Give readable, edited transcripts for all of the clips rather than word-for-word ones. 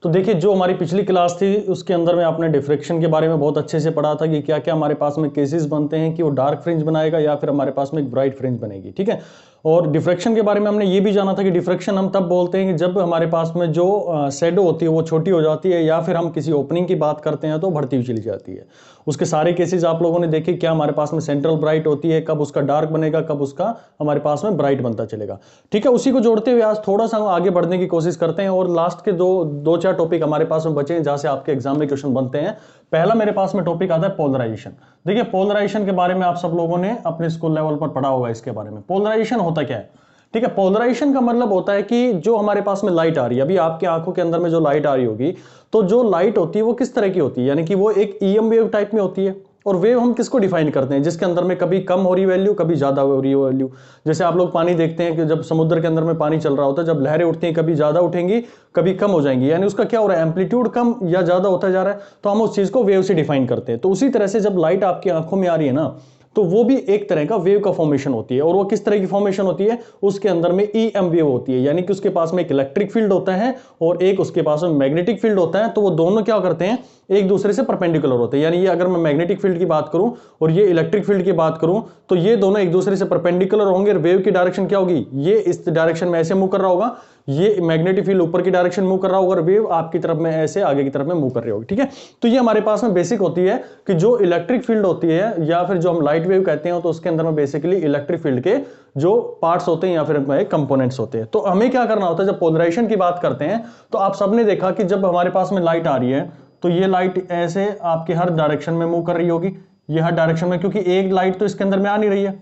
तो देखिए जो हमारी पिछली क्लास थी उसके अंदर में आपने डिफ्रैक्शन के बारे में बहुत अच्छे से पढ़ा था कि क्या क्या हमारे पास में केसेस बनते हैं कि वो डार्क फ्रिंज बनाएगा या फिर हमारे पास में एक ब्राइट फ्रिंज बनेगी, ठीक है। और डिफ्रैक्शन के बारे में हमने ये भी जाना था कि डिफ्रैक्शन हम तब बोलते हैं कि जब हमारे पास में जो शैडो होती है वो छोटी हो जाती है या फिर हम किसी ओपनिंग की बात करते हैं तो बढ़ती हुई चली जाती है। उसके सारे केसेस आप लोगों ने देखे, क्या हमारे पास में सेंट्रल ब्राइट होती है, कब उसका डार्क बनेगा, कब उसका हमारे पास में ब्राइट बनता चलेगा, ठीक है। उसी को जोड़ते हुए आज थोड़ा सा हम आगे बढ़ने की कोशिश करते हैं और लास्ट के दो चार टॉपिक हमारे पास में बचे हैं जहां से आपके एग्जाम में क्वेश्चन बनते हैं। पहला मेरे पास में टॉपिक आता है पोलराइजेशन। देखिए पोलराइजेशन के बारे में आप सब लोगों ने अपने स्कूल लेवल पर पढ़ा होगा। इसके बारे में पोलराइजेशन होता क्या है, ठीक है। पोलराइजेशन का मतलब होता है कि जो हमारे पास में लाइट आ रही है, अभी आपकी आंखों के अंदर में जो लाइट आ रही होगी, तो जो लाइट होती है वो किस तरह की होती है, यानी कि वो एक ईएम वेव टाइप में होती है। और वेव हम किसको डिफाइन करते हैं, जिसके अंदर में कभी कम हो रही वैल्यू, कभी ज्यादा हो रही वैल्यू। जैसे आप लोग पानी देखते हैं कि जब समुद्र के अंदर में पानी चल रहा होता है, जब लहरें उठती हैं कभी ज्यादा उठेंगी कभी कम हो जाएंगी, यानी उसका क्या हो रहा है, एम्पलीट्यूड कम या ज्यादा होता जा रहा है, तो हम उस चीज को वेव से डिफाइन करते हैं। तो उसी तरह से जब लाइट आपकी आंखों में आ रही है ना, तो वो भी एक तरह का वेव का फॉर्मेशन होती है। और वो किस तरह की फॉर्मेशन होती है, उसके अंदर में ईएम वेव होती है, यानी कि उसके पास में एक इलेक्ट्रिक फील्ड होता है और एक उसके पास में मैग्नेटिक फील्ड होता है। तो वो दोनों क्या करते हैं, एक दूसरे से परपेंडिकुलर होते हैं। यानी ये अगर मैं मैग्नेटिक फील्ड की बात करूं और ये इलेक्ट्रिक फील्ड की बात करूं, तो ये दोनों एक दूसरे से परपेंडिकुलर होंगे। वेव की डायरेक्शन क्या होगी, ये इस डायरेक्शन में ऐसे मूव कर रहा होगा, ये मैग्नेटिक फील्ड ऊपर की डायरेक्शन मूव कर रहा होगा और वेव आपकी तरफ में ऐसे आगे की तरफ में मूव कर रही होगी, ठीक है। तो ये हमारे पास में बेसिक होती है कि जो इलेक्ट्रिक फील्ड होती है या फिर जो हम लाइट वेव कहते हैं, तो उसके अंदर में बेसिकली इलेक्ट्रिक फील्ड के जो पार्ट्स होते हैं या फिर कंपोनेंट्स होते हैं। तो हमें क्या करना होता है, जब पोलराइजेशन की बात करते हैं तो आप सबने देखा कि जब हमारे पास में लाइट आ रही है तो ये लाइट ऐसे आपके हर डायरेक्शन में मूव कर रही होगी, ये हर डायरेक्शन में, क्योंकि एक लाइट तो इसके अंदर में आ नहीं रही है,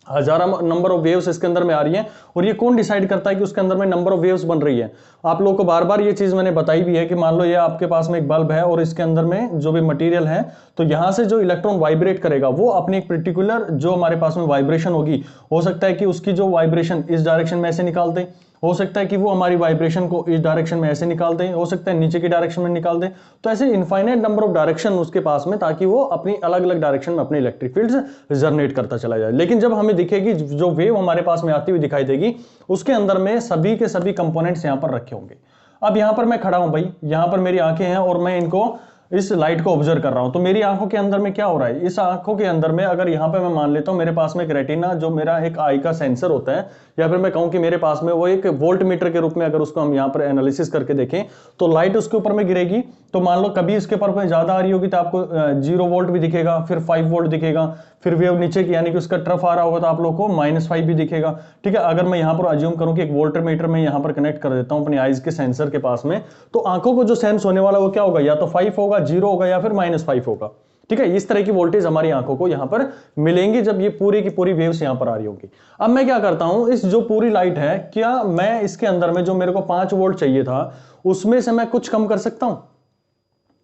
हजारों नंबर ऑफ वेव्स इसके अंदर में आ रही हैं। और ये कौन डिसाइड करता है कि उसके अंदर में नंबर ऑफ वेव्स बन रही है। आप लोगों को बार बार ये चीज मैंने बताई भी है कि मान लो ये आपके पास में एक बल्ब है और इसके अंदर में जो भी मटेरियल है, तो यहां से जो इलेक्ट्रॉन वाइब्रेट करेगा वो अपनी एक पर्टिकुलर जो हमारे पास में वाइब्रेशन होगी, हो सकता है कि उसकी जो वाइब्रेशन इस डायरेक्शन में ऐसे निकाल दे, हो सकता है कि वो हमारी वाइब्रेशन को इस डायरेक्शन में ऐसे निकाल दें, हो सकता है नीचे की डायरेक्शन में निकाल दें। तो ऐसे इनफाइनाइट नंबर ऑफ डायरेक्शन उसके पास में, ताकि वो अपनी अलग अलग डायरेक्शन में अपने इलेक्ट्रिक फील्ड्स जनरेट करता चला जाए। लेकिन जब हमें दिखेगी जो वेव हमारे पास में आती हुई दिखाई देगी, उसके अंदर में सभी के सभी कंपोनेंट्स यहां पर रखे होंगे। अब यहां पर मैं खड़ा हूं भाई, यहां पर मेरी आंखें हैं और मैं इनको इस लाइट को ऑब्जर्व कर रहा हूं, तो मेरी आंखों के अंदर में क्या हो रहा है, इस आंखों के अंदर में अगर यहां पे मैं मान लेता हूं मेरे पास में एक रेटिना जो मेरा एक आई का सेंसर होता है, या फिर मैं कहूं कि मेरे पास में वो एक वोल्ट मीटर के रूप में अगर उसको हम यहां पर एनालिसिस करके देखें, तो लाइट उसके ऊपर में गिरेगी, तो मान लो कभी इसके ऊपर में ज्यादा आ रही होगी तो आपको 0 वोल्ट भी दिखेगा, फिर 5 वोल्ट दिखेगा, फिर वेव नीचे की यानी कि उसका ट्रफ आ रहा होगा तो आप लोगों को -5 भी दिखेगा, ठीक है। अगर मैं यहां पर अज्यूम करूं कि एक वोल्ट मीटर में यहां पर कनेक्ट कर देता हूं अपनी आईज के सेंसर के पास में, तो आंखों को जो सेंस होने वाला वो क्या होगा, या तो 5 होगा, 0 होगा या फिर -5 होगा, ठीक है। इस तरह की वोल्टेज हमारी आंखों को यहां पर मिलेंगी जब ये पूरी की पूरी वेव्स यहां पर आ रही होगी। अब मैं क्या करता हूं, इस जो पूरी लाइट है, क्या मैं इसके अंदर में जो मेरे को 5 वोल्ट चाहिए था उसमें से मैं कुछ कम कर सकता हूं,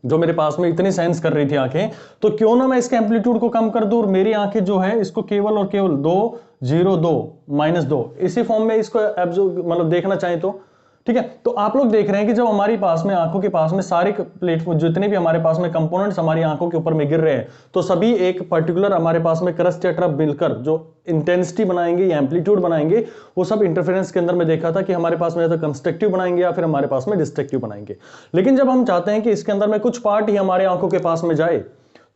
जो मेरे पास में इतनी सेंस कर रही थी आंखें, तो क्यों ना मैं इसके एम्पलीट्यूड को कम कर दूं और मेरी आंखें जो है इसको केवल और केवल 2 0 2 -2 इसी फॉर्म में इसको मतलब देखना चाहें तो, ठीक है। तो आप लोग देख रहे हैं कि जब हमारी पास में आंखों के पास में सारे प्लेटफॉर्म जितने भी हमारे पास में कंपोनेंट्स हमारी आंखों के ऊपर में गिर रहे हैं, तो सभी एक पर्टिकुलर हमारे पास में क्रस्ट या ट्रफ मिलकर जो इंटेंसिटी बनाएंगे या एम्पलीट्यूड बनाएंगे, वो सब इंटरफेरेंस के अंदर में देखा था कि हमारे पास में या तो कंस्ट्रक्टिव बनाएंगे या फिर हमारे पास में डिस्ट्रक्टिव बनाएंगे। लेकिन जब हम चाहते हैं कि इसके अंदर में कुछ पार्ट ही हमारे आंखों के पास में जाए,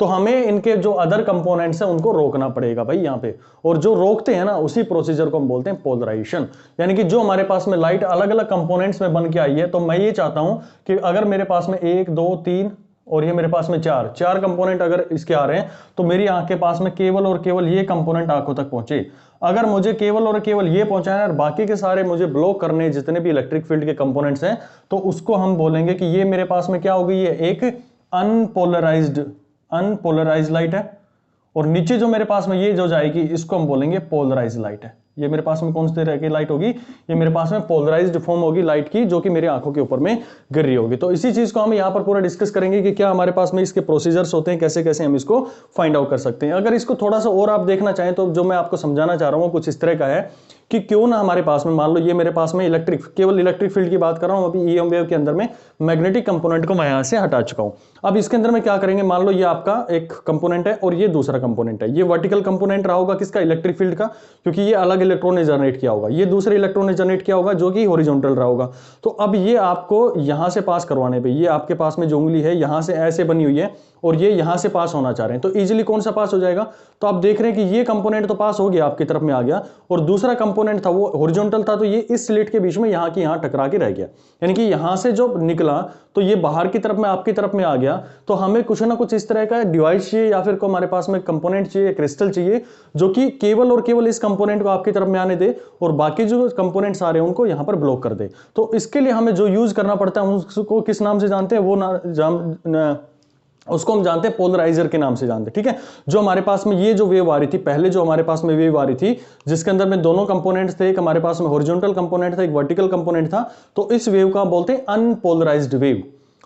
तो हमें इनके जो अदर कंपोनेंट्स हैं उनको रोकना पड़ेगा भाई यहां पे। और जो रोकते हैं ना, उसी प्रोसीजर को हम बोलते हैं पोलराइजेशन। यानी कि जो हमारे पास में लाइट अलग अलग कंपोनेंट्स में बन के आई है, तो मैं ये चाहता हूं कि अगर मेरे पास में 1 2 3 और ये मेरे पास में 4 कंपोनेंट अगर इसके आ रहे हैं, तो मेरी आंख के पास में केवल और केवल ये कंपोनेंट आंखों तक पहुंचे। अगर मुझे केवल और केवल ये पहुंचाना है और बाकी के सारे मुझे ब्लॉक करने जितने भी इलेक्ट्रिक फील्ड के कंपोनेंट्स हैं, तो उसको हम बोलेंगे कि ये मेरे पास में क्या होगी, ये एक अनपोलराइज्ड लाइट है। और नीचे जो मेरे पास में ये जो जाएगी इसको हम बोलेंगे पोलराइज्ड लाइट है। ये मेरे पास में कौन सी तरह की लाइट होगी, ये मेरे पास में पोलराइज्ड फॉर्म होगी लाइट की, जो कि मेरी आंखों के ऊपर में गिर रही होगी। तो इसी चीज को हम यहां पर पूरा डिस्कस करेंगे कि क्या हमारे पास में इसके प्रोसीजर्स होते हैं, कैसे कैसे हम इसको फाइंड आउट कर सकते हैं। अगर इसको थोड़ा सा और आप देखना चाहें तो जो मैं आपको समझाना चाह रहा हूं कुछ इस तरह का है कि क्यों ना हमारे पास में, मान लो ये मेरे पास में इलेक्ट्रिक, केवल इलेक्ट्रिक फील्ड की बात कर रहा हूं, अभी ईएम वेव के अंदर में मैग्नेटिक कंपोनेंट को मैं यहां से हटा चुका हूं। अब इसके अंदर में क्या करेंगे, मान लो ये आपका एक कंपोनेंट है और ये दूसरा कंपोनेंट है। ये वर्टिकल कंपोनेंट रहा होगा किसका, इलेक्ट्रिक फील्ड का, क्योंकि ये अलग इलेक्ट्रॉन ने जनरेट किया होगा। ये दूसरे इलेक्ट्रॉन ने जनरेट किया होगा जो कि हॉरिजॉन्टल रहा होगा। तो अब ये आपको यहां से पास करवाने पे, ये आपके पास में जो उंगली है यहां से ऐसे बनी हुई है और ये यहां से पास होना चाह रहे हैं, तो इजीली कौन सा पास हो जाएगा। तो आप देख रहे हैं कि ये कंपोनेंट तो पास हो गया, आपकी तरफ में आ गया, और दूसरा कंपोनेंट था वो हॉरिजॉन्टल था, तो ये इस स्लिट के बीच में यहां की यहां टकरा के रह गया। यानी कि यहां से जो निकला तो ये बाहर की तरफ में आपकी तरफ में आ गया। तो हमें कुछ ना कुछ इस तरह का डिवाइस चाहिए या फिर को हमारे पास में कंपोनेंट चाहिए, क्रिस्टल चाहिए, जो कि केवल और केवल इस कंपोनेंट को आपकी तरफ में आने दे और बाकी जो कंपोनेंट्स आ रहे हैं उनको यहां पर ब्लॉक कर दे। तो इसके लिए हमें जो यूज करना पड़ता है उसको किस नाम से जानते हैं, उसको हम जानते हैं पोलराइजर के नाम से जानते हैं। ठीक है, जो हमारे पास में ये जो वेव आ रही थी, पहले जो हमारे पास में वेव आ रही थी जिसके अंदर में दोनों कंपोनेंट्स थे, एक हमारे पास में हॉरिजॉन्टल कंपोनेंट था, एक वर्टिकल कंपोनेंट था, तो इस वेव का बोलते हैं अनपोलराइज्ड वेव।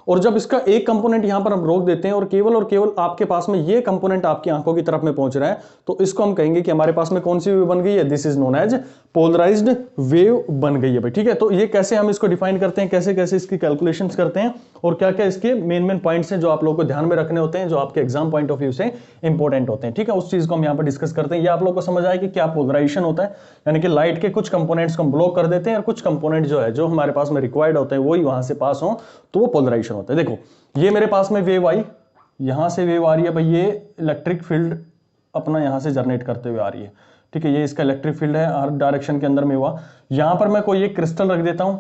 और जब इसका एक कंपोनेंट यहां पर हम रोक देते हैं और केवल आपके पास में ये कंपोनेंट आपकी आंखों की तरफ में पहुंच रहा है, तो इसको हम कहेंगे कि हमारे पास में कौन सी वेव बन गई है, this is known as polarised wave बन गई है भाई। ठीक है, तो ये कैसे हम इसको डिफाइन करते हैं, कैसे कैसे इसकी कैलकुलेशंस करते हैं और क्या क्या इसके मेन पॉइंट्स हैं जो आप लोगों को ध्यान में रखने होते हैं, जो आपके एग्जाम पॉइंट ऑफ व्यू से इंपॉर्टेंट होते हैं। ठीक है, उस चीज को हम यहां पर डिस्कस करते हैं। ये आप लोगों को समझ आए कि क्या पोलराइजेशन होता है, यानी कि लाइट के कुछ कंपोनेंट्स को हम ब्लॉक कर देते हैं और कुछ कंपोनेंट जो है जो हमारे पास में रिक्वायर्ड होते हैं वही वहां से पास हो, तो वो पोलराइजेशन होता है। देखो ये मेरे पास में वेव आई, यहां से वेव आ रही है भाई, ये इलेक्ट्रिक फील्ड अपना यहां से जनरेट करते हुए आ रही है। ठीक है, ये इसका इलेक्ट्रिक फील्ड है, हर डायरेक्शन के अंदर में हुआ। यहां पर मैं कोई एक क्रिस्टल रख देता हूं,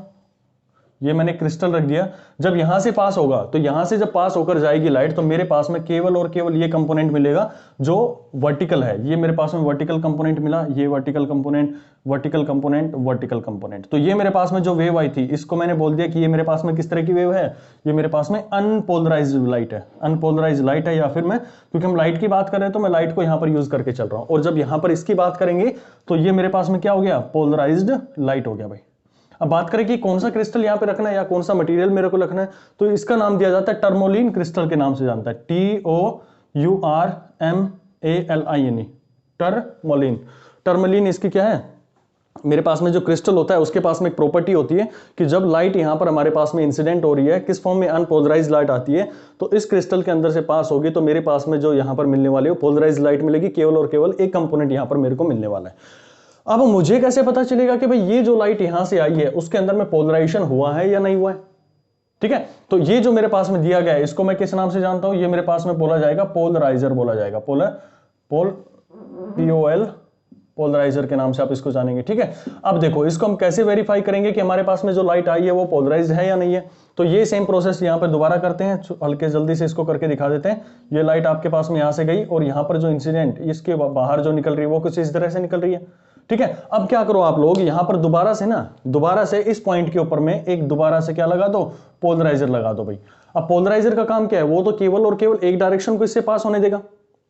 ये मैंने क्रिस्टल रख दिया। जब यहां से पास होगा तो यहां से जब पास होकर जाएगी लाइट, तो मेरे पास में केवल और केवल ये कंपोनेंट मिलेगा जो वर्टिकल है। ये मेरे पास में वर्टिकल कंपोनेंट मिला, ये vertical component, vertical component, vertical component. तो ये मेरे पास में जो वेव आई थी इसको मैंने बोल दिया कि ये मेरे पास में किस तरह की वेव है, ये मेरे पास में अनपोलराइज्ड लाइट है। अनपोलराइज्ड लाइट है, या फिर मैं, क्योंकि हम लाइट की बात कर रहे हैं तो मैं लाइट को यहां पर यूज करके चल रहा हूं, और जब यहां पर इसकी बात करेंगे तो ये मेरे पास में क्या हो गया, पोलराइज्ड लाइट हो गया भाई। अब बात करें कि कौन सा क्रिस्टल यहां पे रखना है या कौन सा मटेरियल मेरे को रखना है, तो इसका नाम दिया जाता है टर्मोलिन क्रिस्टल के नाम से जानता है, TOURMALINE, टर्मोलिन। टर्मोलिन इसकी क्या है, मेरे पास में जो क्रिस्टल होता है उसके पास में एक प्रॉपर्टी होती है कि जब लाइट यहां पर हमारे पास में इंसिडेंट हो रही है, किस फॉर्म में, अनपोलराइज्ड लाइट आती है, तो इस क्रिस्टल के अंदर से पास होगी तो मेरे पास में जो यहां पर मिलने वाली है पोलराइज्ड लाइट मिलेगी, केवल और केवल एक कंपोनेंट यहां पर मेरे को मिलने वाला है। अब मुझे कैसे पता चलेगा कि भाई ये जो लाइट यहां से आई है उसके अंदर में पोलराइजेशन हुआ है या नहीं हुआ है। ठीक है, तो ये जो मेरे पास में दिया गया है इसको मैं किस नाम से जानता हूं, ये मेरे पास में बोला जाएगा पोलराइजर, बोला जाएगा POL, पोलराइजर के नाम से आप इसको जानेंगे। ठीक है, अब देखो इसको हम कैसे वेरीफाई करेंगे कि हमारे पास में जो लाइट आई है वो पोलराइज्ड है या नहीं है। तो ये सेम प्रोसेस यहां पर दोबारा करते हैं, हल्के जल्दी से इसको करके दिखा देते हैं। ये लाइट आपके पास में यहां से गई और यहां पर जो इंसिडेंट इसके बाहर जो निकल रही है वो कुछ इस तरह से निकल रही है। ठीक है, अब क्या करो आप लोग यहां पर दोबारा से इस पॉइंट के ऊपर में एक दोबारा से क्या लगा दो, पोलराइजर लगा दो भाई। अब पोलराइजर का काम क्या है, वो तो केवल और केवल एक डायरेक्शन को इससे पास होने देगा।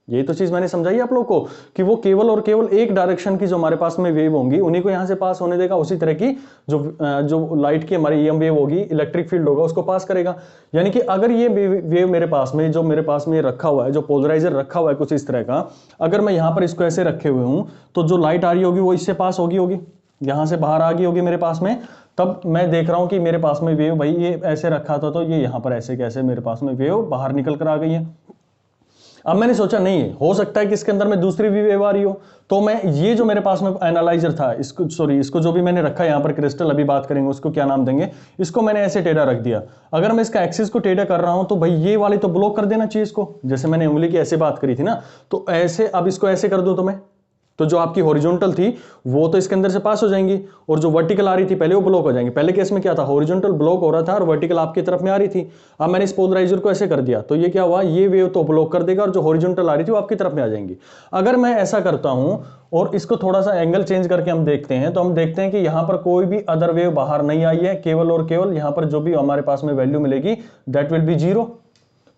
ये तो चीज मैंने समझाई आप लोग को कि वो केवल और केवल एक डायरेक्शन की जो हमारे पास में वेव होंगी उन्हीं को यहां से पास होने देगा। उसी तरह की जो लाइट की हमारी ईएम वेव होगी, इलेक्ट्रिक फील्ड होगा, उसको पास करेगा। यानी कि अगर ये वेव मेरे पास में जो मेरे पास में रखा हुआ है, जो पोलराइजर रखा हुआ है कुछ इस तरह का, अगर मैं यहां पर इसको ऐसे रखे हुए हूं तो जो लाइट आ रही होगी वो इससे पास होगी, यहां से बाहर आ गई होगी मेरे पास में। तब मैं देख रहा हूं कि मेरे पास में वेव, भाई ये ऐसे रखा था तो ये यहां पर ऐसे कैसे मेरे पास में वेव बाहर निकल कर आ गई है। अब मैंने सोचा नहीं हो सकता है कि इसके अंदर में दूसरी भी वेव आ रही हो, तो मैं ये जो मेरे पास में एनालाइजर था, इसको जो भी मैंने रखा है यहां पर क्रिस्टल, अभी बात करेंगे उसको क्या नाम देंगे, इसको मैंने ऐसे टेढ़ा रख दिया। अगर मैं इसका एक्सिस को टेढ़ा कर रहा हूं तो भाई ये वाली तो ब्लॉक कर देना चाहिए इसको, जैसे मैंने उंगली की ऐसे बात करी थी ना, तो ऐसे अब इसको ऐसे कर दूं तो मैं, तो जो आपकी हॉरिजॉन्टल थी वो तो इसके अंदर से पास हो जाएंगी और जो वर्टिकल आ रही थी पहले वो ब्लॉक हो जाएंगी। पहले केस में क्या था, हॉरिजॉन्टल ब्लॉक हो रहा था और वर्टिकल आपकी तरफ में आ रही थी। अब मैंने इस पोलराइजर को ऐसे कर दिया तो ये क्या हुआ, ये वेव तो ब्लॉक कर देगा और जो हॉरिजॉन्टल आ रही थी वो आपकी तरफ में आ जाएंगी। अगर मैं ऐसा करता हूं और इसको थोड़ा सा एंगल चेंज करके हम देखते हैं तो हम देखते हैं कि यहां पर कोई भी अदर वेव बाहर नहीं आई है, केवल और केवल यहां पर जो भी हमारे पास में वैल्यू मिलेगी दैट विल बी 0।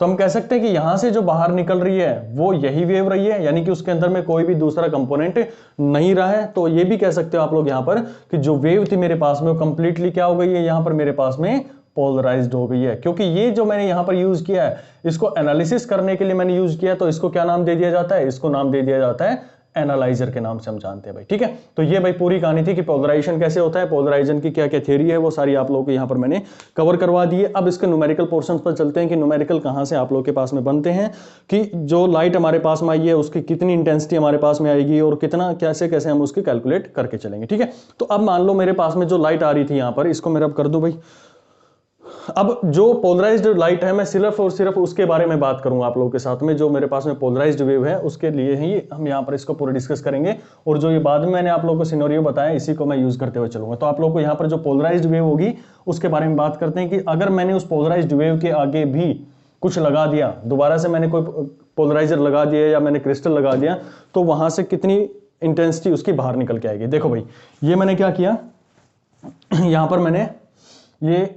तो हम कह सकते हैं कि यहां से जो बाहर निकल रही है वो यही वेव रही है, यानी कि उसके अंदर में कोई भी दूसरा कंपोनेंट नहीं रहा है। तो ये भी कह सकते हो आप लोग यहां पर कि जो वेव थी मेरे पास में वो कंप्लीटली क्या हो गई है, यहां पर मेरे पास में पोलराइज्ड हो गई है। क्योंकि ये जो मैंने यहां पर यूज किया है इसको एनालिसिस करने के लिए मैंने यूज किया, तो इसको क्या नाम दे दिया जाता है, इसको नाम दे दिया जाता है एनालाइजर के नाम से हम जानते हैं भाई, ठीक है। तो ये भाई पूरी कहानी थी कि पोलराइजेशन कैसे होता है, पोलराइजेशन की क्या क्या थ्योरी है, वो सारी आप लोगों को यहाँ पर मैंने कवर करवा दी है। अब इसके न्यूमेरिकल पोर्शन पर चलते हैं कि न्यूमेरिकल कहाँ से आप लोगों के पास में बनते हैं, कि जो लाइट हमारे पास में आई है उसकी कितनी इंटेंसिटी हमारे पास में आएगी और कितना कैसे कैसे हम उसकी कैलकुलेट करके चलेंगे, ठीक है। तो अब मान लो मेरे पास में जो लाइट आ रही थी यहाँ पर, इसको मेरा अब कर दो भाई। अब जो पोलराइज्ड लाइट है मैं सिर्फ और सिर्फ उसके बारे में बात करूंगा आप लोगों के साथ में, जो मेरे पास में पोलराइज्ड वेव है उसके लिए ही हम यहाँ पर इसको पूरे डिस्कस करेंगे, और जो ये बाद में मैंने आप लोगों को सिनेरियो बताया इसी को मैं यूज करते हुए चलूंगा। तो आप लोगों को यहाँ पर जो पोलराइज्ड वेव होगी उसके बारे में बात करते हैं कि अगर मैंने उस पोलराइज्ड वेव के आगे भी कुछ लगा दिया, दोबारा से मैंने कोई पोलराइजर लगा दिया या मैंने क्रिस्टल लगा दिया, तो वहां से कितनी इंटेंसिटी उसकी बाहर निकल के आएगी। देखो भाई ये मैंने क्या किया, यहां पर मैंने ये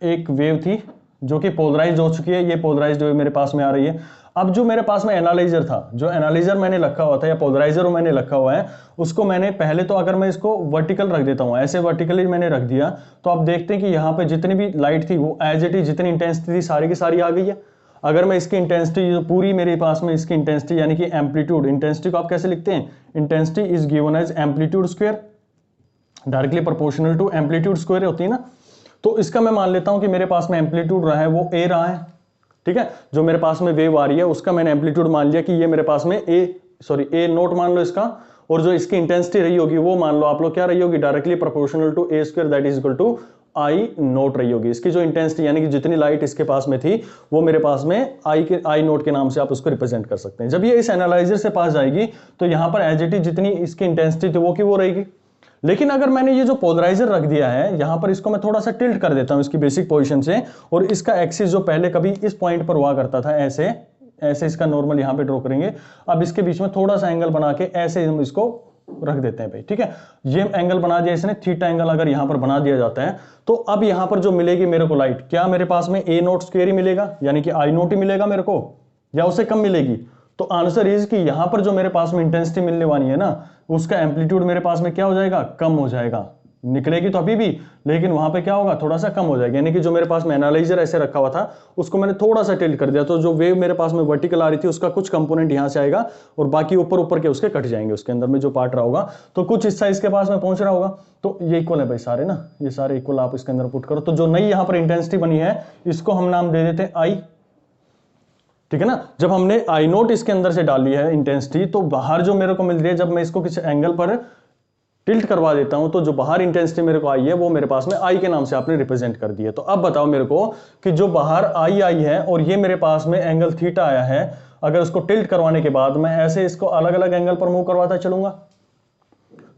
एक वेव थी जो कि पोलराइज्ड हो चुकी है, ये पोलराइज्ड वेव मेरे पास में आ रही है। अब जो मेरे पास में एनालाइजर था, जो एनालाइजर मैंने रखा हुआ था या पोलराइजर मैंने रखा हुआ है, उसको मैंने पहले तो अगर मैं इसको वर्टिकल रख देता हूं, ऐसे वर्टिकली मैंने रख दिया, तो आप देखते हैं कि यहाँ पे जितनी भी लाइट थी वो एज इट इज जितनी इंटेंसिटी थी सारी की सारी आ गई है। अगर मैं इसकी इंटेंसिटी जो पूरी मेरे पास में इसकी इंटेंसिटी यानी कि एम्पलीट्यूड, इंटेंसिटी को आप कैसे लिखते हैं, intensity is given as amplitude square, directly proportional to amplitude square होती है ना। तो इसका मैं मान लेता हूं कि मेरे पास में एम्पलीट्यूड रहा है वो ए रहा है, ठीक है। जो मेरे पास में वेव आ रही है उसका मैंने एम्पलीट्यूड मान लिया कि ये मेरे पास में ए नोट मान लो इसका, और जो इसकी इंटेंसिटी रही होगी वो मान लो आप लोग क्या रही होगी, directly proportional to A square that is equal to I naught रही होगी। इसकी जो इंटेंसिटी यानी कि जितनी लाइट इसके पास में थी वो मेरे पास में आई नोट के नाम से आप उसको रिप्रेजेंट कर सकते हैं। जब ये इस एनालाइजर से पास जाएगी तो यहां पर एज इट इज जितनी इसकी इंटेंसिटी थी वो की वो रहेगी। लेकिन अगर मैंने ये जो पोलराइजर रख दिया है यहां पर, इसको मैं थोड़ा सा टिल्ट कर देता हूं इसकी बेसिक पोजीशन से, और इसका एक्सिस जो पहले कभी इस पॉइंट पर हुआ करता था ऐसे ऐसे इसका नॉर्मल यहां पे ड्रॉ करेंगे, अब इसके बीच में थोड़ा सा एंगल बना के ऐसे हम इसको रख देते हैं भाई, ठीक है। ये एंगल बना दिया इसने, थीटा एंगल अगर यहां पर बना दिया जाता है तो अब यहां पर जो मिलेगी मेरे को लाइट, क्या मेरे पास में ए नोट स्क्वायर ही मिलेगा यानी कि आई नोट ही मिलेगा मेरे को, या उससे कम मिलेगी। तो आंसर इज कि यहां पर जो मेरे पास में इंटेंसिटी मिलने वाली है ना, उसका एम्पलीट्यूड मेरे पास में क्या हो जाएगा, कम हो जाएगा। निकलेगी तो अभी भी, लेकिन वहां पे क्या होगा, थोड़ा सा कम हो जाएगा। यानी कि जो मेरे पास में एनालाइजर ऐसे रखा हुआ था उसको मैंने थोड़ा सा टिल्ट कर दिया, तो जो वेव मेरे पास में वर्टिकल आ रही थी उसका कुछ कंपोनेंट यहां से आएगा और बाकी ऊपर ऊपर के उसके कट जाएंगे, उसके अंदर में जो पार्ट रहा होगा तो कुछ हिस्सा इसके पास में पहुंच रहा होगा। तो ये इक्वल है भाई सारे ना, ये सारे इक्वल आप इसके अंदर पुट करो। तो जो नई यहां पर इंटेंसिटी बनी है इसको हम नाम दे देते हैं आई, ठीक है ना। जब हमने आई नोट इसके अंदर से डाली है इंटेंसिटी, तो बाहर जो मेरे को मिल रही है, जब मैं इसको किसी एंगल पर टिल्ट करवा देता हूं तो जो बाहर इंटेंसिटी मेरे को आई है वो मेरे पास में आई के नाम से आपने रिप्रेजेंट कर दी है। तो अब बताओ मेरे को कि जो बाहर आई है और ये मेरे पास में एंगल थीटा आया है, अगर उसको टिल्ट करवाने के बाद मैं ऐसे इसको अलग अलग एंगल पर मूव करवाता चलूंगा,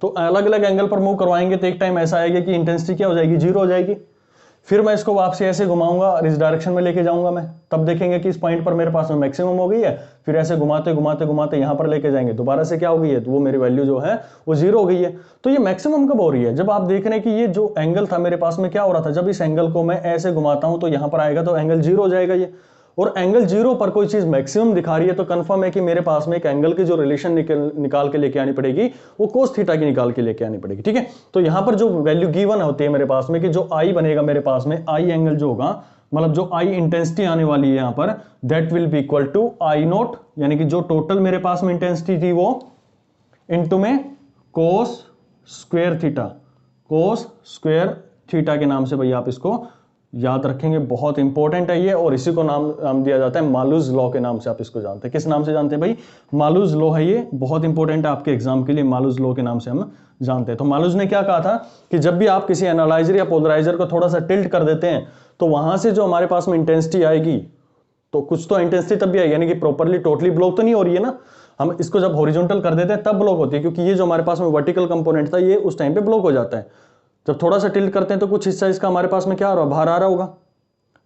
तो अलग अलग एंगल पर मूव करवाएंगे तो एक टाइम ऐसा आएगा कि इंटेंसिटी क्या हो जाएगी, जीरो हो जाएगी। फिर मैं इसको वापसी ऐसे घुमाऊंगा और इस डायरेक्शन में लेके जाऊंगा मैं, तब देखेंगे कि इस पॉइंट पर मेरे पास में मैक्सिमम हो गई है। फिर ऐसे घुमाते घुमाते घुमाते यहां पर लेके जाएंगे, दोबारा से क्या हो गई है, तो वो मेरी वैल्यू जो है वो जीरो हो गई है। तो ये मैक्सिमम कब हो रही है, जब आप देख रहे हैं कि ये जो एंगल था मेरे पास में क्या हो रहा था, जब इस एंगल को मैं ऐसे घुमाता हूं तो यहां पर आएगा तो एंगल जीरो हो जाएगा ये। और एंगल जीरो पर कोई चीज मैक्सिमम दिखा रही है तो कंफर्म है कि मेरे पास में एक एंगल की जो रिलेशन निकाल के लेके आनी पड़ेगी वो कोस थीटा की निकाल के लेके आनी पड़ेगी, ठीक है। तो यहां पर जो वैल्यू गिवन होती है मेरे पास में कि जो आई बनेगा मेरे पास में, आई एंगल जो होगा, मतलब जो आई इंटेंसिटी आने वाली है यहां पर, that will be equal to I naught, यानी कि जो टोटल मेरे पास में इंटेंसिटी थी वो इनटू में कोस स्क्वायर थीटा, कोस स्क्वायर थीटा के नाम से भाई आप इसको याद रखेंगे, बहुत इंपॉर्टेंट है ये। और इसी को नाम दिया जाता है मालूज लॉ के नाम से, आप इसको जानते हैं। किस नाम से जानते हैं भाई, मालूज लॉ है ये, बहुत इंपॉर्टेंट है आपके एग्जाम के लिए, मालूज लॉ के नाम से हम जानते हैं। तो मालूज ने क्या कहा था कि जब भी आप किसी एनालाइजर या पोलराइजर को थोड़ा सा टिल्ट कर देते हैं तो वहां से जो हमारे पास में इंटेंसिटी आएगी, तो कुछ तो इंटेंसिटी तब भी आएगी, यानी कि प्रॉपरली टोटली ब्लॉक तो नहीं हो रही है ना। हम इसको जब हॉरिजॉन्टल कर देते हैं तब ब्लॉक होती है, क्योंकि ये जो हमारे पास में वर्टिकल कंपोनेंट था ये उस टाइम पे ब्लॉक हो जाता है। जब थोड़ा सा टिल्ट करते हैं तो कुछ हिस्सा इसका हमारे पास में क्या आ रहा है, बाहर आ रहा होगा,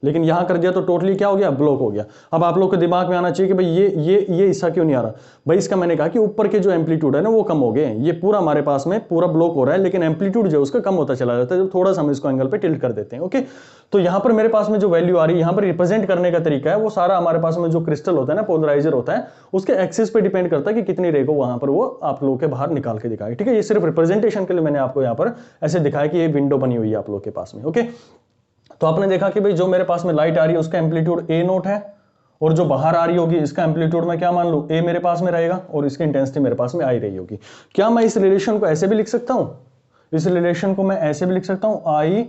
लेकिन यहां कर दिया तो टोटली क्या हो गया, ब्लॉक हो गया। अब आप लोग के दिमाग में आना चाहिए कि भाई ये हिस्सा क्यों नहीं आ रहा भाई, इसका मैंने कहा कि ऊपर के जो एम्पलीट्यूड है ना वो कम हो गए, ये पूरा हमारे पास में पूरा ब्लॉक हो रहा है, लेकिन एम्पलीट्यूड जो उसका कम होता चला जाता है जब थोड़ा सा हम इसको एंगल पे टिल्ट कर देते हैं। ओके, तो यहां पर मेरे पास में जो वैल्यू आ रही है, यहां पर रिप्रेजेंट करने का तरीका है वो सारा हमारे पास में जो क्रिस्टल होता है ना, पोलराइजर होता है, उसके एक्सिस पे डिपेंड करता है कि कितनी रे को वहां पर वो आप लोगों के बाहर निकाल के दिखाएगा, ठीक है। ये सिर्फ रिप्रेजेंटेशन के लिए मैंने आपको यहाँ पर ऐसे दिखाया कि ये विंडो बनी हुई है आप लोग के पास में। ओके, तो आपने देखा कि भाई जो मेरे पास में लाइट आ रही है उसका एम्पलीट्यूड ए नोट है और जो बाहर आ रही होगी इसका एम्पलीट्यूड मैं क्या मान लूं, ए मेरे पास में रहेगा और इसकी इंटेंसिटी मेरे पास में आई रही होगी। क्या मैं इस रिलेशन को ऐसे भी लिख सकता हूं, इस रिलेशन को मैं ऐसे भी लिख सकता हूं, I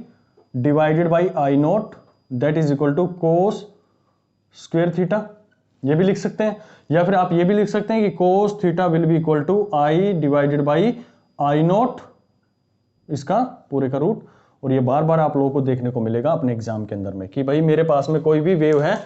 divided by I naught that is equal to cos square theta, ये भी लिख सकते हैं। या फिर आप ये भी लिख सकते हैं कि cos theta will be equal to I divided by I naught इसका पूरे का रूट। और ये बार बार आप लोगों को देखने को मिलेगा अपने एग्जाम के अंदर में कि भाई मेरे पास में कोई भी वेव है,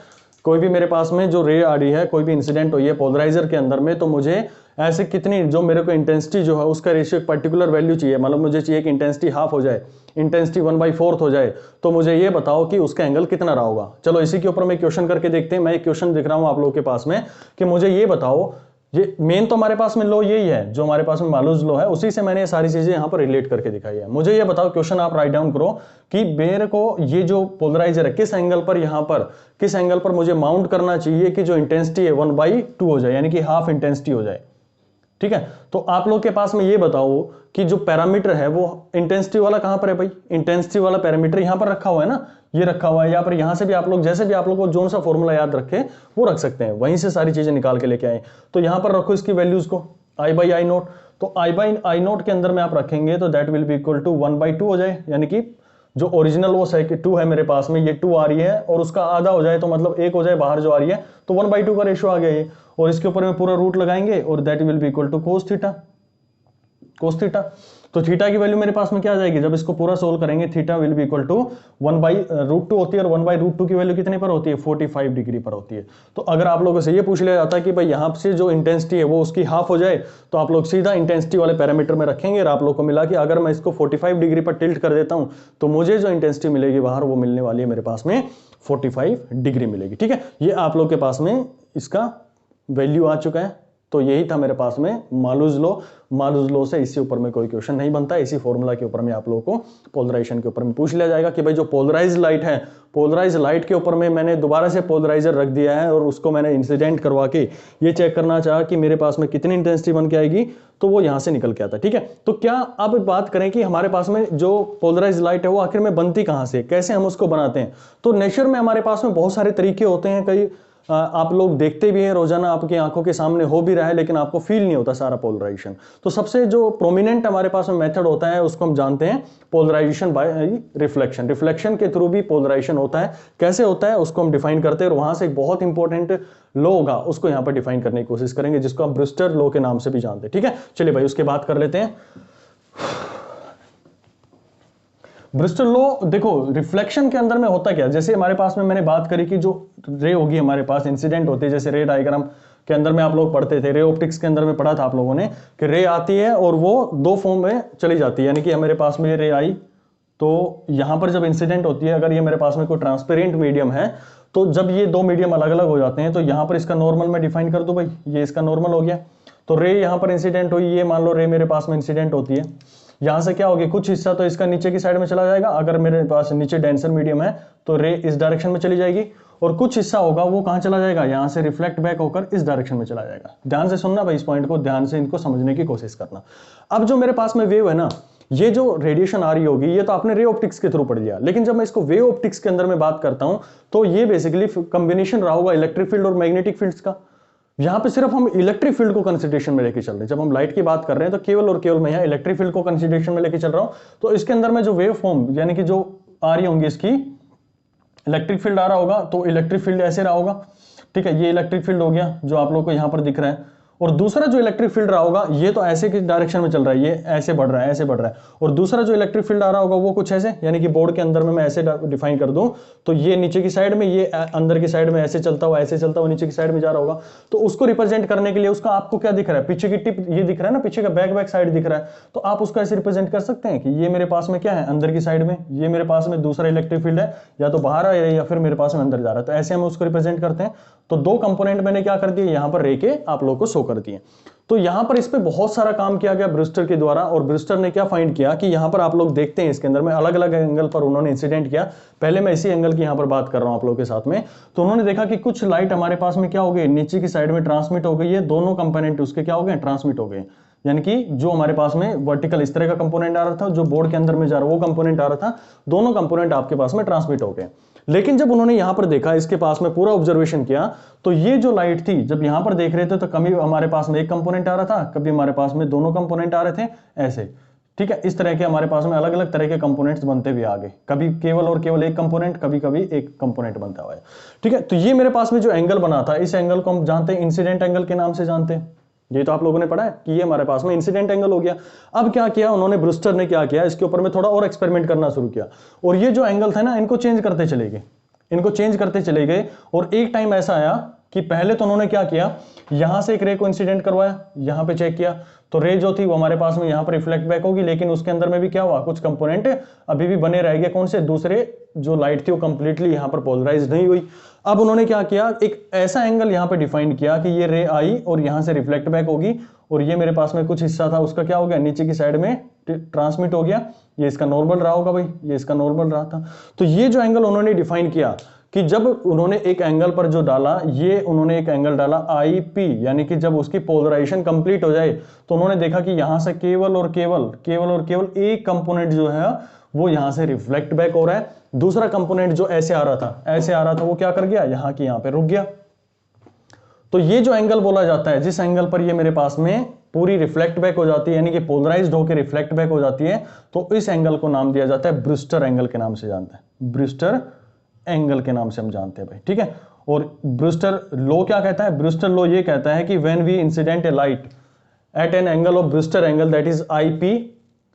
कोई भी मेरे पास में जो रे आ रही है, कोई भी इंसिडेंट हुई है पोलराइजर के अंदर में, तो मुझे ऐसे कितनी जो मेरे को इंटेंसिटी जो है उसका रेशियो एक पर्टिकुलर वैल्यू चाहिए, मतलब मुझे चाहिए कि इंटेंसिटी हाफ हो जाए, इंटेंसिटी 1/4 हो जाए, तो मुझे ये बताओ कि उसका एंगल कितना रहा होगा। चलो इसी के ऊपर मैं क्वेश्चन करके देखते हैं। मैं एक क्वेश्चन दिख रहा हूं आप लोगों के पास में कि मुझे ये बताओ, ये मेन तो हमारे पास में लो यही है, जो हमारे पास में मालूज लो है, उसी से मैंने ये सारी चीजें यहां पर रिलेट करके दिखाई है। मुझे ये बताओ, क्वेश्चन आप राइट डाउन करो कि मेरे को ये जो पोलराइजर है किस एंगल पर, यहां पर किस एंगल पर मुझे माउंट करना चाहिए कि जो इंटेंसिटी है 1/2 हो जाए, यानी कि हाफ इंटेंसिटी हो जाए। ठीक है, तो आप लोग के पास में ये बताओ कि जो पैरामीटर है वो इंटेंसिटी वाला कहां पर है भाई, इंटेंसिटी वाला पैरामीटर यहां पर रखा हुआ है ना, ये रखा हुआ है, या पर यहां से भी आप लोग जैसे भी आप लोग को जोन सा फॉर्मूला याद रखे वो रख सकते हैं, वहीं से सारी चीजें निकाल के लेके आए। तो यहां पर रखो इसकी वैल्यूज को आई बाई आई नोट, तो आई बाई आई नोट के अंदर में आप रखेंगे तो that will be equal to 1/2 हो जाए, यानी कि जो ओरिजिनल वो 2 है मेरे पास में, ये 2 आ रही है और उसका आधा हो जाए तो मतलब 1 हो जाए बाहर जो आ रही है, तो 1/2 का रेशियो आ गया ये, और इसके ऊपर में पूरा रूट लगाएंगे और that will be equal to cos theta, cos theta. तो थीटा की वैल्यू मेरे पास में क्या आ जाएगी, जब इसको पूरा सोल्व करेंगे theta will be equal to 1/√2 होती है, और 1/√2 की वैल्यू कितने पर होती है, 45 डिग्री पर होती है। तो अगर आप लोगों से ये पूछ लिया जाता है कि भाई यहाँ से जो इंटेंसिटी है वो उसकी हाफ हो जाए, तो आप लोग सीधा इंटेंसिटी वाले पैरामीटर में रखेंगे और आप लोग को मिला कि अगर मैं इसको 45 डिग्री पर टिल्ट कर देता हूँ तो मुझे जो इंटेंसिटी मिलेगी बाहर वो मिलने वाली है मेरे पास में 45 डिग्री मिलेगी। ठीक है, ये आप लोग के पास में इसका वैल्यू आ चुका है। तो यही था मेरे पास में मालूज लो। मालूज लो से इसी ऊपर में कोई क्वेश्चन नहीं बनता, इसी फॉर्मूला के ऊपर में आप लोगों को पोलराइजेशन के ऊपर में पूछ लिया जाएगा कि भाई जो पोलराइज लाइट है, पोलराइज लाइट के ऊपर में मैंने दोबारा से पोलराइजर रख दिया है और उसको मैंने इंसिडेंट करवा के ये चेक करना चाहा कि मेरे पास में कितनी इंटेंसिटी बन के आएगी, तो वो यहां से निकल के आता। ठीक है, तो क्या अब बात करें कि हमारे पास में जो पोलराइज लाइट है वो आखिर में बनती कहां से, कैसे हम उसको बनाते हैं। तो नेचर में हमारे पास में बहुत सारे तरीके होते हैं, कई आप लोग देखते भी हैं रोजाना, आपकी आंखों के सामने हो भी रहा है, लेकिन आपको फील नहीं होता सारा पोलराइजेशन। तो सबसे जो प्रोमिनेंट हमारे पास में मेथड होता है उसको हम जानते हैं पोलराइजेशन बाय रिफ्लेक्शन। रिफ्लेक्शन के थ्रू भी पोलराइजेशन होता है, कैसे होता है उसको हम डिफाइन करते हैं, और वहां से एक बहुत इंपॉर्टेंट लॉ होगा उसको यहां पर डिफाइन करने की कोशिश करेंगे, जिसको हम ब्रूस्टर लॉ के नाम से भी जानते हैं। ठीक है, चलिए भाई उसके बात कर लेते हैं। ब्रूस्टर लॉ देखो रिफ्लेक्शन के अंदर में होता क्या, जैसे हमारे पास में मैंने बात करी कि जो रे होगी हमारे पास इंसिडेंट होती है, जैसे रे डायग्राम के अंदर में आप लोग पढ़ते थे, रे ऑप्टिक्स के अंदर में पढ़ा था आप लोगों ने कि रे आती है और वो दो फॉर्म में चली जाती है, यानी कि हमारे पास में रे आई तो यहां पर जब इंसिडेंट होती है, अगर ये मेरे पास में कोई ट्रांसपेरेंट मीडियम है, तो जब ये दो मीडियम अलग अलग हो जाते हैं तो यहां पर इसका नॉर्मल मैं डिफाइन कर दूं, भाई ये इसका नॉर्मल हो गया। तो रे यहां पर इंसिडेंट हुई, ये मान लो रे मेरे पास में इंसिडेंट होती है, यहां से क्या होगी, कुछ हिस्सा तो इसका नीचे की साइड में चला जाएगा, अगर मेरे पास नीचे डेंसर मीडियम है तो रे इस डायरेक्शन में चली जाएगी, और कुछ हिस्सा होगा वो कहां चला जाएगा, यहां से रिफ्लेक्ट बैक होकर इस डायरेक्शन में चला जाएगा। ध्यान से सुनना भाई, इस पॉइंट को ध्यान से इनको समझने की कोशिश करना। अब जो मेरे पास में वेव है ना, ये जो रेडिएशन आ रही होगी ये तो आपने रे ऑप्टिक्स के थ्रू पढ़ लिया, लेकिन जब मैं इसको वेव ऑप्टिक्स के अंदर में बात करता हूं तो ये बेसिकली कॉम्बिनेशन रहा होगा इलेक्ट्रिक फील्ड और मैग्नेटिक फील्ड्स का। यहां पे सिर्फ हम इलेक्ट्रिक फील्ड को कंसीडरेशन में लेके चल रहे हैं, जब हम लाइट की बात कर रहे हैं तो केवल और केवल मैं यहां इलेक्ट्रिक फील्ड को कंसीडरेशन में लेके चल रहा हूं। तो इसके अंदर में जो वेव फॉर्म यानी कि जो आ रही होंगी, इसकी इलेक्ट्रिक फील्ड आ रहा होगा, तो इलेक्ट्रिक फील्ड ऐसे रहा होगा। ठीक है, ये इलेक्ट्रिक फील्ड हो गया जो आप लोग को यहां पर दिख रहा है, और दूसरा जो इलेक्ट्रिक फील्ड रहा होगा ये तो ऐसे की डायरेक्शन में चल रहा है, ये ऐसे बढ़ रहा है, ऐसे बढ़ रहा है, और दूसरा जो इलेक्ट्रिक फील्ड आ रहा होगा वो कुछ ऐसे, यानी कि बोर्ड के अंदर में मैं ऐसे डिफाइन कर दूं तो ये नीचे की साइड में, ये अंदर की साइड में ऐसे चलता हुआ, ऐसे चलता हुआ नीचे की साइड में जा रहा होगा। तो उसको रिप्रेजेंट करने के लिए उसका आपको क्या दिख रहा है, पीछे की टिप ये दिख रहा है ना, पीछे का बैक साइड दिख रहा है, तो आप उसको ऐसे रिप्रेजेंट कर सकते हैं कि ये मेरे पास में क्या है, अंदर की साइड में ये मेरे पास में दूसरा इलेक्ट्रिक फील्ड है, या तो बाहर आ रहा है या फिर मेरे पास में अंदर जा रहा है, तो ऐसे हम उसको रिप्रेजेंट करते हैं। तो दो कंपोनेंट मैंने क्या कर दिए यहां पर रे के आप लोगों को शो कर दिए। तो यहां पर इस पे बहुत सारा काम किया गया ब्रूस्टर के द्वारा, और ब्रूस्टर ने क्या फाइंड किया कि यहां पर आप लोग देखते हैं इसके अंदर में अलग अलग एंगल पर उन्होंने इंसिडेंट किया। पहले मैं इसी एंगल की यहां पर बात कर रहा हूं आप लोगों के साथ में। तो उन्होंने देखा कि कुछ लाइट हमारे पास में क्या हो गई, नीचे की साइड में ट्रांसमिट हो गई है, दोनों कंपोनेंट उसके क्या हो गए, ट्रांसमिट हो गए, यानी कि जो हमारे पास में वर्टिकल इस तरह का कंपोनेंट आ रहा था, जो बोर्ड के अंदर में जा रहा वो कंपोनेंट आ रहा था, दोनों कंपोनेंट आपके पास में ट्रांसमिट हो गए। लेकिन जब उन्होंने यहां पर देखा, इसके पास में पूरा ऑब्जर्वेशन किया, तो ये जो लाइट थी जब यहां पर देख रहे थे तो कभी हमारे पास में एक कंपोनेंट आ रहा था, कभी हमारे पास में दोनों कंपोनेंट आ रहे थे, ऐसे, ठीक है। इस तरह के हमारे पास में अलग अलग तरह के कंपोनेंट्स बनते हुए आ गए, कभी केवल और केवल एक कंपोनेंट, कभी कभी एक कंपोनेंट बनता हुआ है, ठीक है। तो ये मेरे पास में जो एंगल बना था, इस एंगल को हम जानते हैं इंसिडेंट एंगल के नाम से जानते हैं। ये तो आप लोगों ने पढ़ा है कि ये हमारे पास में इंसिडेंट एंगल हो गया। अब क्या किया उन्होंने, ब्रूस्टर ने क्या किया, इसके ऊपर में थोड़ा और एक्सपेरिमेंट करना शुरू किया, और ये जो एंगल था ना, इनको चेंज करते चले गए, इनको चेंज करते चले गए। और एक टाइम ऐसा आया कि पहले तो उन्होंने क्या किया, यहां से एक रे को इंसिडेंट करवाया, यहां पे चेक किया, तो रे जो थी वो हमारे पास में यहां पर रिफ्लेक्ट बैक होगी, लेकिन उसके अंदर में भी क्या हुआ, कुछ कंपोनेंट अभी भी बने रह गए, कौन से, दूसरे जो लाइट थी वो कंप्लीटली यहां पर पोलराइज नहीं हुई। अब उन्होंने क्या किया, एक ऐसा एंगल यहां पे डिफाइन किया कि ये रे आई और यहां से रिफ्लेक्ट बैक होगी, और ये मेरे पास में कुछ हिस्सा था उसका क्या हो गया, नीचे की साइड में ट्रांसमिट हो गया। ये इसका नॉर्मल रहा होगा भाई, ये इसका नॉर्मल रहा था। तो ये जो एंगल उन्होंने डिफाइन किया कि जब उन्होंने एक एंगल पर जो डाला, ये उन्होंने एक एंगल डाला आई पी, यानी कि जब उसकी पोलराइजेशन कंप्लीट हो जाए तो उन्होंने देखा कि यहां से केवल और केवल एक कंपोनेंट जो है वो यहां से रिफ्लेक्ट बैक हो रहा है, दूसरा कंपोनेंट जो ऐसे आ रहा था वो क्या कर गया, यहां की यहां पे रुक गया। तो ये जो एंगल बोला जाता है, जिस एंगल पर ये मेरे पास में पूरी रिफ्लेक्ट बैक हो जाती है, यानी कि पोलराइज्ड होकर रिफ्लेक्ट बैक हो जाती है, तो इस एंगल को नाम दिया जाता है ब्रूस्टर एंगल के नाम से जानते हैं, ब्रूस्टर एंगल के नाम से हम जानते हैं भाई, ठीक है। और ब्रूस्टर लॉ क्या कहता है, ब्रूस्टर लॉ ये कहता है कि when we incident a light at an angle of Brewster angle that is I P,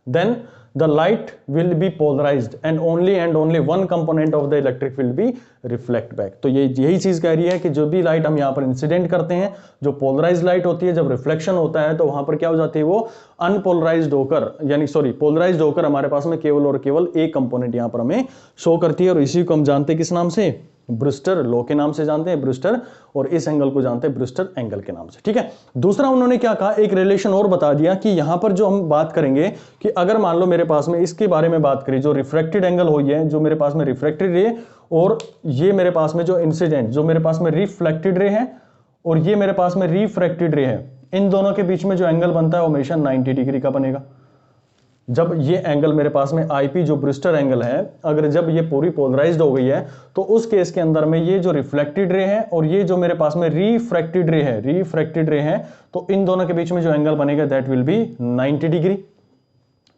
then the light will be polarized and only one component of the electric will be reflect back। तो ये यही चीज कह रही है कि जो भी लाइट हम यहाँ पर इंसिडेंट करते हैं, जो पोलराइज्ड लाइट होती है, जब रिफ्लेक्शन होता है तो वहां पर क्या हो जाती है, वो अनपोलराइज्ड होकर, यानी पोलराइज्ड होकर हमारे पास में केवल और केवल एक कंपोनेंट यहाँ पर हमें शो करती है, और इसी को हम जानते हैं किस नाम से, ब्रूस्टर लॉ के नाम से जानते हैं, ब्रूस्टर, और इस एंगल को जानते हैं ब्रूस्टर एंगल के नाम से, ठीक है। दूसरा उन्होंने क्या कहा, एक रिलेशन और बता दिया कि यहां पर जो हम बात करेंगे कि अगर मान लो मेरे पास में इसके बारे में बात करें, जो रिफ्रैक्टेड एंगल हुई है, जो मेरे पास में रिफ्रैक्टेड रे, और ये मेरे पास में जो इंसिडेंट, जो मेरे पास में रिफ्लेक्टेड रे है, और ये मेरे पास में रिफ्रैक्टेड रे है, इन दोनों के बीच में जो एंगल बनता है वो हमेशा 90 डिग्री का बनेगा। जब ये एंगल मेरे पास में आईपी जो ब्रूस्टर एंगल है, अगर जब ये पूरी पोलराइज्ड हो गई है, तो उस केस के अंदर में ये जो रिफ्लेक्टेड रे है और ये जो मेरे पास में रिफ्रैक्टेड रे है, तो इन दोनों के बीच में जो एंगल बनेगा दैट विल बी 90 डिग्री।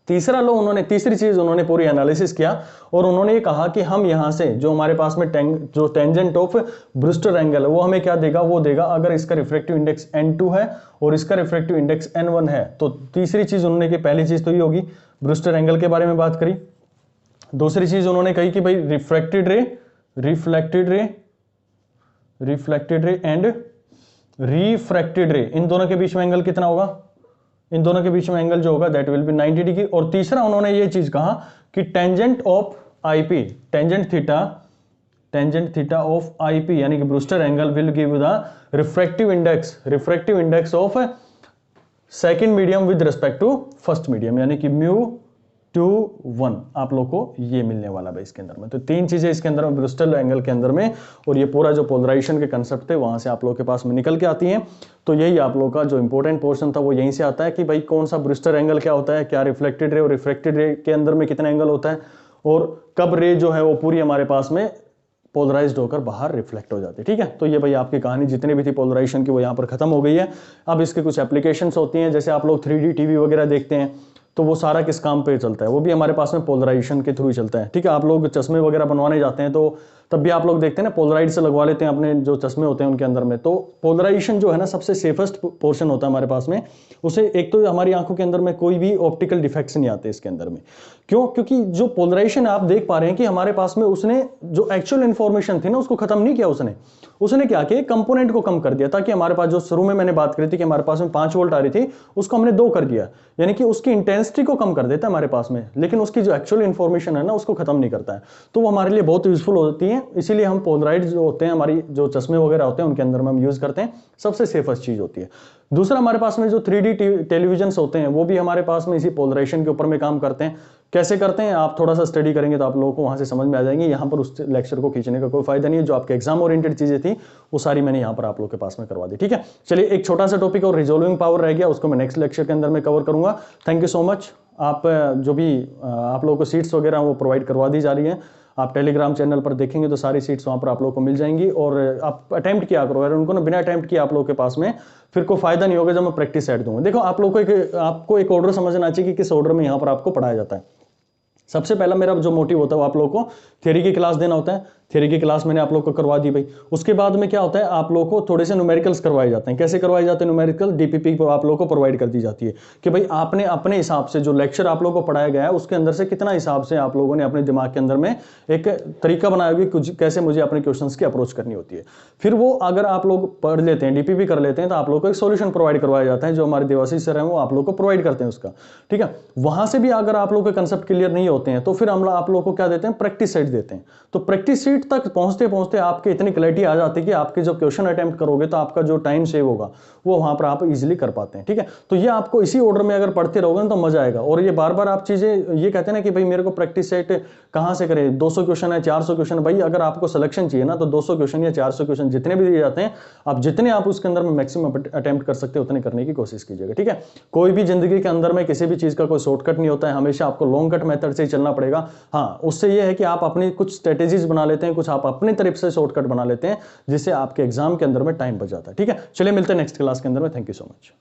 तीसरी चीज उन्होंने पूरी एनालिसिस किया, और उन्होंने ये कहा कि हम यहां से जो हमारे पास में जो टेंजेंट ऑफ ब्रूस्टर एंगल है वो हमें क्या देगा, वो देगा अगर इसका रिफ्रैक्टिव इंडेक्स n2 है और इसका रिफ्रैक्टिव इंडेक्स n1 है। तो तीसरी चीज उन्होंने की, पहली चीज तो ये होगी ब्रूस्टर एंगल के बारे में बात करी। दूसरी चीज उन्होंने कही कि भाई रिफ्लेक्टेड रे एंड रिफ्रैक्टेड रे, इन दोनों के बीच में एंगल कितना होगा, इन दोनों के बीच में एंगल जो होगा दैट विल बी 90 डिग्री। और तीसरा उन्होंने ये चीज कहा कि tangent of IP, tangent theta of IP, यानी कि Brewster angle will give the refractive index of second medium with respect to first medium, यानी कि μ/1 आप लोग को ये मिलने वाला है इसके अंदर में। तो तीन चीजें इसके अंदर में ब्रूस्टर एंगल के अंदर में, और ये पूरा जो पोलराइजेशन के कंसेप्ट थे वहां से आप लोग के पास में निकल के आती हैं। तो यही आप लोग का जो इंपॉर्टेंट पोर्शन था वो यहीं से आता है कि भाई कौन सा ब्रूस्टर एंगल क्या होता है, क्या रिफ्लेक्टेड रे और रिफ्रैक्टेड रे के अंदर में कितना एंगल होता है, और कब रे जो है वो पूरी हमारे पास में पोलराइज्ड होकर बाहर रिफ्लेक्ट हो जाती है, ठीक है। तो ये भाई आपकी कहानी जितनी भी थी पोलराइजेशन की वो यहाँ पर खत्म हो गई है। अब इसके कुछ एप्लीकेशंस होती हैं, जैसे आप लोग 3D टीवी वगैरह देखते हैं, तो वो सारा किस काम पे चलता है, वो भी हमारे पास में पोलराइजेशन के थ्रू ही चलता है, ठीक है। आप लोग चश्मे वगैरह बनवाने जाते हैं तो तब भी आप लोग देखते हैं ना, पोलराइड से लगवा लेते हैं अपने जो चश्मे होते हैं उनके अंदर में। तो पोलराइजेशन जो है ना सबसे सेफेस्ट पोर्शन होता है हमारे पास में, उसे एक तो हमारी आंखों के अंदर में कोई भी ऑप्टिकल डिफेक्ट्स नहीं आते इसके अंदर में। क्यों? क्योंकि जो पोलराइजेशन आप देख पा रहे हैं कि हमारे पास में उसने जो एक्चुअल इंफॉर्मेशन थी ना उसको खत्म नहीं किया, उसने क्या किया, कंपोनेंट को कम कर दिया, ताकि हमारे पास जो शुरू में मैंने बात करी थी कि हमारे पास में 5 वोल्ट आ रही थी उसको हमने 2 कर दिया, यानी कि उसकी इंटेंसिटी को कम कर देता है हमारे पास में, लेकिन उसकी जो एक्चुअल इंफॉर्मेशन है ना उसको खत्म नहीं करता है। तो वो हमारे लिए बहुत यूजफुल होती है, इसीलिए हम पोलराइड जो होते हैं, हमारी जो चश्मे वगैरह होते हैं उनके अंदर में हम यूज करते हैं, सबसे सेफेस्ट चीज होती है। दूसरा हमारे पास में जो 3D टेलीविजन होते हैं वो भी हमारे पास में इसी पोलराइजेशन के ऊपर में काम करते हैं। कैसे करते हैं आप थोड़ा सा स्टडी करेंगे तो आप लोगों को वहां से समझ में आ जाएंगे, यहाँ पर उस लेक्चर को खींचने का कोई फायदा नहीं है। जो आपके एग्जाम ओरिएंटेड चीजें थी वो सारी मैंने यहाँ पर आप लोगों के पास में करवा दी, ठीक है। चलिए एक छोटा सा टॉपिक और रिजोल्विंग पावर रह गया, उसको मैं नेक्स्ट लेक्चर के अंदर में कवर करूंगा। Thank you so much. आप जो भी आप लोगों को सीट्स वगैरह वो प्रोवाइड करवा दी जा रही है, आप टेलीग्राम चैनल पर देखेंगे तो सारी सीट्स वहाँ पर आप लोगों को मिल जाएंगी, और आप अटेम्प्ट किया करो। अगर उनको ना बिना अटेम्प्ट किया आप लोगों के पास में फिर कोई फायदा नहीं होगा जब मैं प्रैक्टिस सेट दूंगा। देखो आप लोगों को आपको एक ऑर्डर समझना चाहिए कि किस ऑर्डर में यहाँ पर आपको पढ़ाया जाता है। सबसे पहला मेरा जो मोटिव होता है वो आप लोगों को थ्योरी की क्लास देना होता है। थ्योरी की क्लास मैंने आप लोगों को करवा दी भाई। उसके बाद में क्या होता है, आप लोगों को थोड़े से न्यूमेरिकल्स करवाए जाते हैं। कैसे करवाए जाते हैं न्यूमेरिकल? डीपीपी पर आप लोगों को प्रोवाइड कर दी जाती है कि भाई आपने अपने हिसाब से जो लेक्चर आप लोगों को पढ़ाया गया है उसके अंदर से कितना हिसाब से आप लोगों ने अपने दिमाग के अंदर में एक तरीका बनाया हुआ कुछ कैसे मुझे अपने क्वेश्चन की अप्रोच करनी होती है। फिर वो अगर आप लोग पढ़ लेते हैं, डीपीपी कर लेते हैं, तो आप लोगों को एक सोल्यूशन प्रोवाइड करवाया जाता है जो हमारे देवाशीष सर हैं वो आप लोग को प्रोवाइड करते हैं उसका। ठीक है, वहां से भी अगर आप लोग के कंसेप्ट क्लियर नहीं होते हैं तो फिर हम आप लोगों को क्या देते हैं, प्रैक्टिस सेट देते हैं। तो प्रैक्टिस सेट तक पहुंचते पहुंचते आपके इतनी क्लैरिटी आ जाती है कि आपके जब क्वेश्चन अटेम्प्ट करोगे तो आपका जो टाइम सेव होगा वो वहां पर आप इजीली कर पाते हैं। ठीक है, तो ये आपको इसी ऑर्डर में अगर पढ़ते रहोगे ना तो मजा आएगा। और ये बार बार आप चीजें ये कहते हैं ना कि भाई मेरे को प्रैक्टिस सेट कहां से करें, 200 क्वेश्चन है, 400 क्वेश्चन। भाई अगर आपको सिलेक्शन चाहिए ना तो 200 क्वेश्चन या 400 क्वेश्चन जितने भी दिए जाते हैं, आप जितने आप उसके अंदर में मैक्सिमम अटेम्प्ट कर सकते हैं उतने करने की कोशिश कीजिएगा। ठीक है, कोई भी जिंदगी के अंदर में किसी भी चीज का कोई शॉर्टकट नहीं होता है, हमेशा आपको लॉन्ग कट मेथड से ही चलना पड़ेगा। हाँ, उससे ये है कि आप अपनी कुछ स्ट्रेटेजीज बना लेते हैं, कुछ आप अपनी तरफ से शॉर्टकट बना लेते हैं जिससे आपके एग्जाम के अंदर में टाइम बच जाता है। ठीक है, चलिए मिलते हैं नेक्स्ट क्लास के अंदर में। Thank you so much.